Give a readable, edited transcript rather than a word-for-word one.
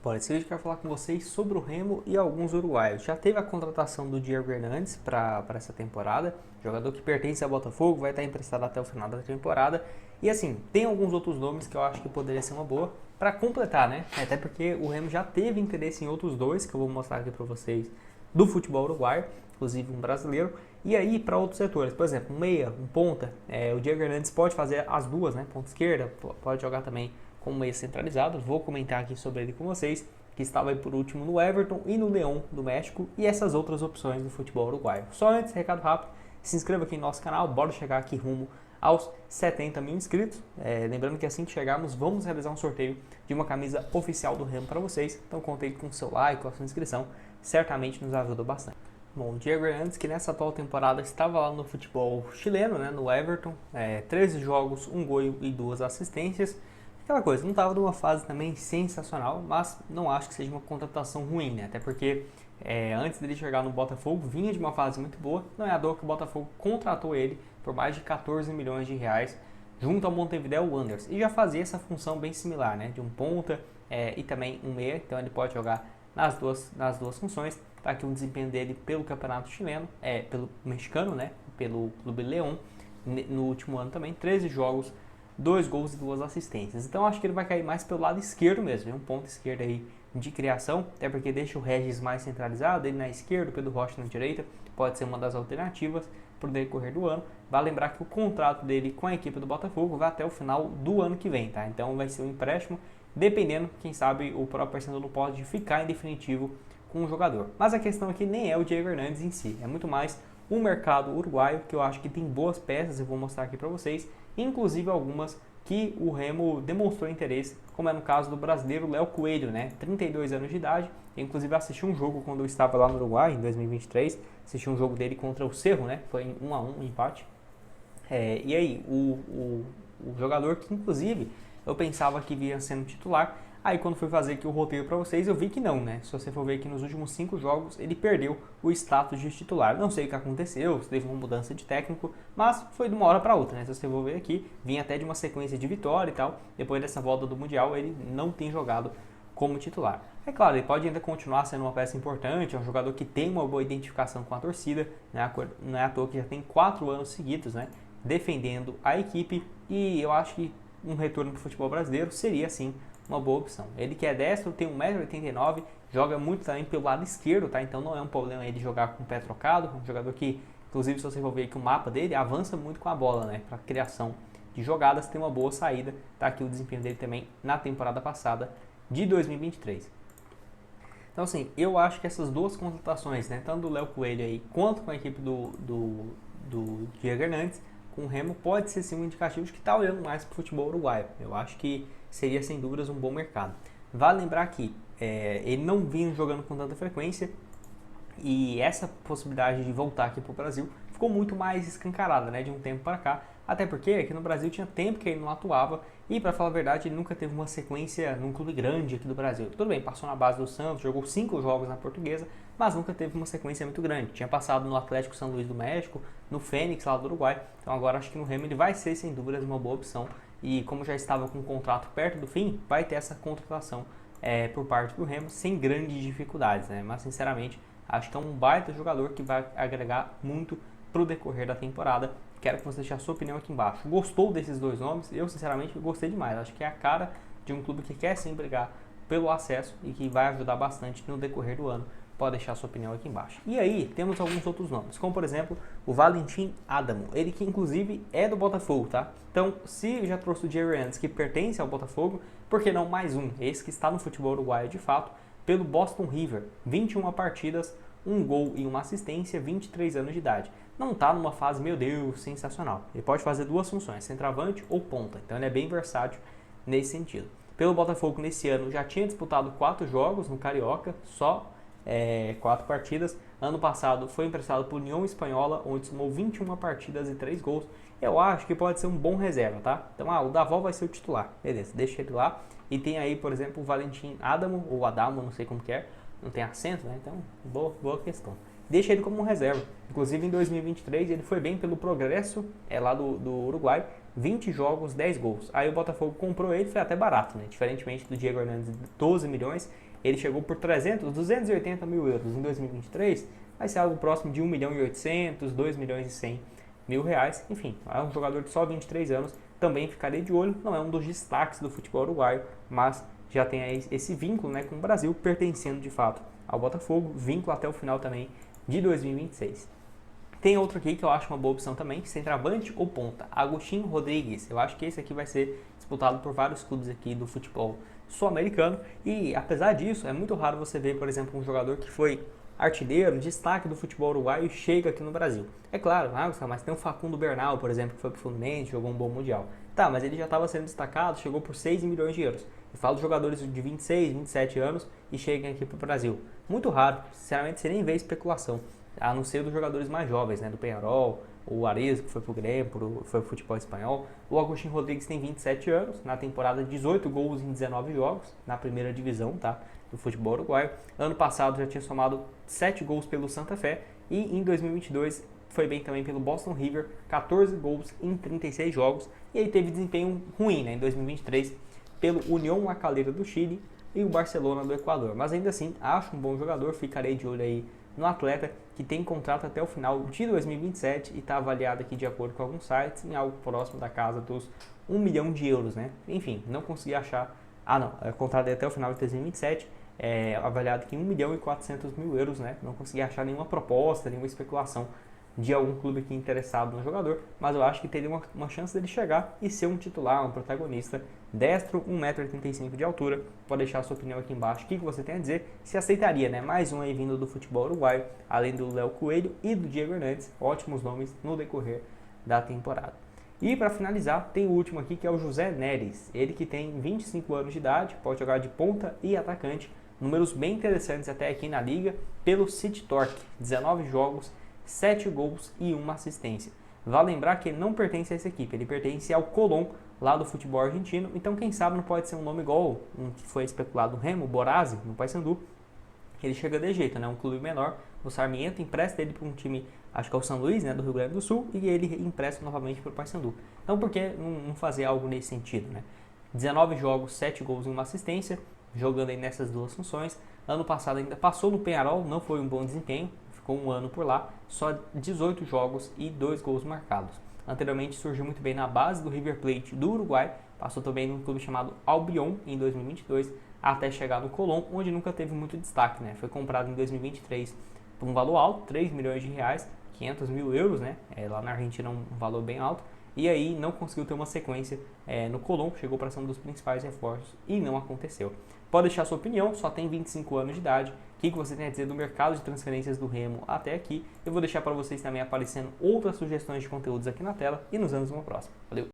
Bom, nesse vídeo eu quero falar com vocês sobre o Remo e alguns uruguaios. Já teve a contratação do Diego Hernandes para essa temporada, jogador que pertence ao Botafogo, vai estar emprestado até o final da temporada. E assim, tem alguns outros nomes que eu acho que poderia ser uma boa para completar, né? Até porque o Remo já teve interesse em outros dois, que eu vou mostrar aqui para vocês, do futebol uruguaio, inclusive um brasileiro. E aí para outros setores, por exemplo, um meia, um ponta, o Diego Hernandes pode fazer as duas, né? Ponta esquerda, pode jogar também como meio centralizado. Vou comentar aqui sobre ele com vocês, que estava aí por último no Everton e no León do México e essas outras opções do futebol uruguaio. Só antes, recado rápido, se inscreva aqui no nosso canal, bora chegar aqui rumo aos 70 mil inscritos. Lembrando que assim que chegarmos, vamos realizar um sorteio de uma camisa oficial do Remo para vocês, então contei com o seu like, com a sua inscrição, certamente nos ajuda bastante. Bom, o Diego Hernandes, que nessa atual temporada estava lá no futebol chileno, né, no Everton, 13 jogos, 1 gol e 2 assistências. Aquela coisa, não estava numa fase também sensacional, mas não acho que seja uma contratação ruim, né? Até porque antes dele chegar no Botafogo, vinha de uma fase muito boa. Não é à toa que o Botafogo contratou ele por mais de 14 milhões de reais junto ao Montevideo Wanderers. E já fazia essa função bem similar, né? De um ponta e também um meia, então ele pode jogar nas duas funções. Tá aqui um desempenho dele pelo campeonato chileno, pelo mexicano, né? Pelo Clube León, no último ano também, 13 jogos, 2 gols e 2 assistências. Então acho que ele vai cair mais pelo lado esquerdo mesmo, um ponto esquerdo aí de criação, até porque deixa o Regis mais centralizado, ele na esquerda, o Pedro Rocha na direita, pode ser uma das alternativas para o decorrer do ano. Vale lembrar que o contrato dele com a equipe do Botafogo vai até o final do ano que vem, tá? Então vai ser um empréstimo, dependendo, quem sabe o próprio Paysandu não pode ficar em definitivo com o jogador. Mas a questão aqui nem é o Diego Hernandes em si, é muito mais o mercado uruguaio, que eu acho que tem boas peças, eu vou mostrar aqui para vocês, inclusive algumas que o Remo demonstrou interesse, como é no caso do brasileiro Léo Coelho, né? 32 anos de idade, eu, inclusive assisti um jogo quando eu estava lá no Uruguai, em 2023, assisti um jogo dele contra o Cerro, né? Foi em 1-1, um empate. E aí, o jogador que inclusive eu pensava que vinha sendo titular, aí quando fui fazer aqui o roteiro para vocês, eu vi que não, né? Se você for ver aqui nos últimos 5 jogos, ele perdeu o status de titular. Não sei o que aconteceu, se teve uma mudança de técnico, mas foi de uma hora para outra, né? Se você for ver aqui, vinha até de uma sequência de vitória e tal. Depois dessa volta do Mundial, ele não tem jogado como titular. É claro, ele pode ainda continuar sendo uma peça importante, é um jogador que tem uma boa identificação com a torcida, né? Não é à toa que já tem 4 anos seguidos, né? Defendendo a equipe, e eu acho que um retorno para o futebol brasileiro seria, sim, uma boa opção. Ele que é destro, tem 1,89 m, joga muito também pelo lado esquerdo, tá? Então não é um problema ele jogar com o pé trocado, um jogador que, inclusive, se você for ver aqui o mapa dele, avança muito com a bola, né? Para criação de jogadas, tem uma boa saída, tá aqui o desempenho dele também na temporada passada de 2023. Então assim, eu acho que essas duas contratações, né, tanto do Léo Coelho aí, quanto com a equipe do Diego Hernandes, com o Remo, pode ser sim um indicativo de que está olhando mais para o futebol uruguaio. Eu acho que seria sem dúvidas um bom mercado. Vale lembrar que ele não vinha jogando com tanta frequência e essa possibilidade de voltar aqui para o Brasil ficou muito mais escancarada, né, de um tempo para cá. Até porque aqui no Brasil tinha tempo que ele não atuava e, para falar a verdade, ele nunca teve uma sequência num clube grande aqui do Brasil. Tudo bem, passou na base do Santos, jogou 5 jogos na Portuguesa, mas nunca teve uma sequência muito grande. Tinha passado no Atlético São Luís do México, no Fênix lá do Uruguai. Então agora acho que no Remo ele vai ser sem dúvidas uma boa opção. E como já estava com o contrato perto do fim, vai ter essa contratação por parte do Remo sem grandes dificuldades, né? Mas sinceramente acho que é um baita jogador que vai agregar muito para o decorrer da temporada. Quero que você deixe a sua opinião aqui embaixo. Gostou desses dois nomes? Eu sinceramente gostei demais. Acho que é a cara de um clube que quer sim brigar pelo acesso e que vai ajudar bastante no decorrer do ano. Pode deixar a sua opinião aqui embaixo. E aí, temos alguns outros nomes, como por exemplo, o Valentim Adamo. Ele que inclusive é do Botafogo, tá? Então, se já trouxe o Diego Hernandes, que pertence ao Botafogo, por que não mais um? Esse que está no futebol uruguaio de fato, pelo Boston River. 21 partidas, 1 gol e 1 assistência, 23 anos de idade. Não está numa fase, meu Deus, sensacional. Ele pode fazer duas funções, centroavante ou ponta. Então ele é bem versátil nesse sentido. Pelo Botafogo nesse ano já tinha disputado 4 jogos no Carioca, só 4 partidas. Ano passado foi emprestado para o União Espanhola, onde somou 21 partidas e 3 gols. Eu acho que pode ser um bom reserva, tá? Então o Davó vai ser o titular, beleza, deixa ele lá. E tem aí, por exemplo, o Valentim Adamo, ou Adamo, não sei como que é, não tem acento, né? Então, boa questão. deixa ele como reserva. Inclusive em 2023 ele foi bem pelo Progresso, lá do Uruguai, 20 jogos, 10 gols. Aí o Botafogo comprou ele, foi até barato, né? Diferentemente do Diego Hernandes, 12 milhões, ele chegou por 280 mil euros em 2023, vai ser algo próximo de 1 milhão e 800, 2 milhões e 100 mil reais. Enfim, é um jogador de só 23 anos, também ficarei de olho, não é um dos destaques do futebol uruguaio, mas já tem aí esse vínculo, né, com o Brasil, pertencendo de fato ao Botafogo, vínculo até o final também de 2026. Tem outro aqui que eu acho uma boa opção também, centroavante ou ponta, Agostinho Rodrigues. Eu acho que esse aqui vai ser disputado por vários clubes aqui do futebol sul-americano e apesar disso, é muito raro você ver, por exemplo, um jogador que foi artilheiro, destaque do futebol uruguaio, chega aqui no Brasil. É claro, mas tem o Facundo Bernal, por exemplo, que foi pro Fluminense, jogou um bom Mundial. Tá, mas ele já estava sendo destacado, chegou por 6 milhões de euros. Eu falo de jogadores de 26, 27 anos e chegam aqui pro Brasil. Muito raro, sinceramente você nem vê especulação, a não ser dos jogadores mais jovens, né, do Peñarol, o Arezzo, que foi pro Grêmio, foi pro futebol espanhol. O Agostinho Rodrigues tem 27 anos, na temporada 18 gols em 19 jogos, na primeira divisão, tá, do futebol uruguaio. Ano passado já tinha somado 7 gols pelo Santa Fé e em 2022 foi bem também pelo Boston River, 14 gols em 36 jogos. E aí teve desempenho ruim, né, em 2023 pelo Unión La Calera do Chile e o Barcelona do Equador. Mas ainda assim, acho um bom jogador, ficarei de olho aí no atleta que tem contrato até o final de 2027 e está avaliado aqui de acordo com alguns sites em algo próximo da casa dos 1 milhão de euros, né? Enfim, não consegui achar. Contrato até o final de 2027, avaliado aqui em 1 milhão e 400 mil euros, né? Não consegui achar nenhuma proposta, nenhuma especulação de algum clube aqui interessado no jogador, mas eu acho que teria uma chance dele chegar e ser um titular, um protagonista, destro, 1,85 m de altura. Pode deixar a sua opinião aqui embaixo, o que você tem a dizer, se aceitaria, né? Mais um aí vindo do futebol uruguaio, além do Léo Coelho e do Diego Hernandes, ótimos nomes no decorrer da temporada. E para finalizar, tem o último aqui que é o José Neres, ele que tem 25 anos de idade, pode jogar de ponta e atacante, números bem interessantes até aqui na liga, pelo City Torque, 19 jogos, 7 gols e 1 assistência. Vale lembrar que ele não pertence a essa equipe, ele pertence ao Colón, lá do futebol argentino, então quem sabe não pode ser um nome igual um que foi especulado no Remo, Borazzi, no Paysandu. Ele chega de jeito, né? Um clube menor, o Sarmiento empresta ele para um time, acho que é o São Luís, né, do Rio Grande do Sul, e ele empresta novamente para o Paysandu. Então por que não fazer algo nesse sentido, né? 19 jogos, 7 gols e 1 assistência, jogando aí nessas duas funções. Ano passado ainda passou no Peñarol, não foi um bom desempenho, ficou um ano por lá, só 18 jogos e 2 gols marcados. Anteriormente surgiu muito bem na base do River Plate do Uruguai, passou também num clube chamado Albion em 2022, até chegar no Colón, onde nunca teve muito destaque, né? Foi comprado em 2023 por um valor alto, 3 milhões de reais, 500 mil euros, né? Lá na Argentina um valor bem alto, e aí não conseguiu ter uma sequência no Colón, chegou para ser um dos principais reforços e não aconteceu. Pode deixar sua opinião, só tem 25 anos de idade. O que você tem a dizer do mercado de transferências do Remo até aqui? Eu vou deixar para vocês também aparecendo outras sugestões de conteúdos aqui na tela e nos vemos numa próxima. Valeu!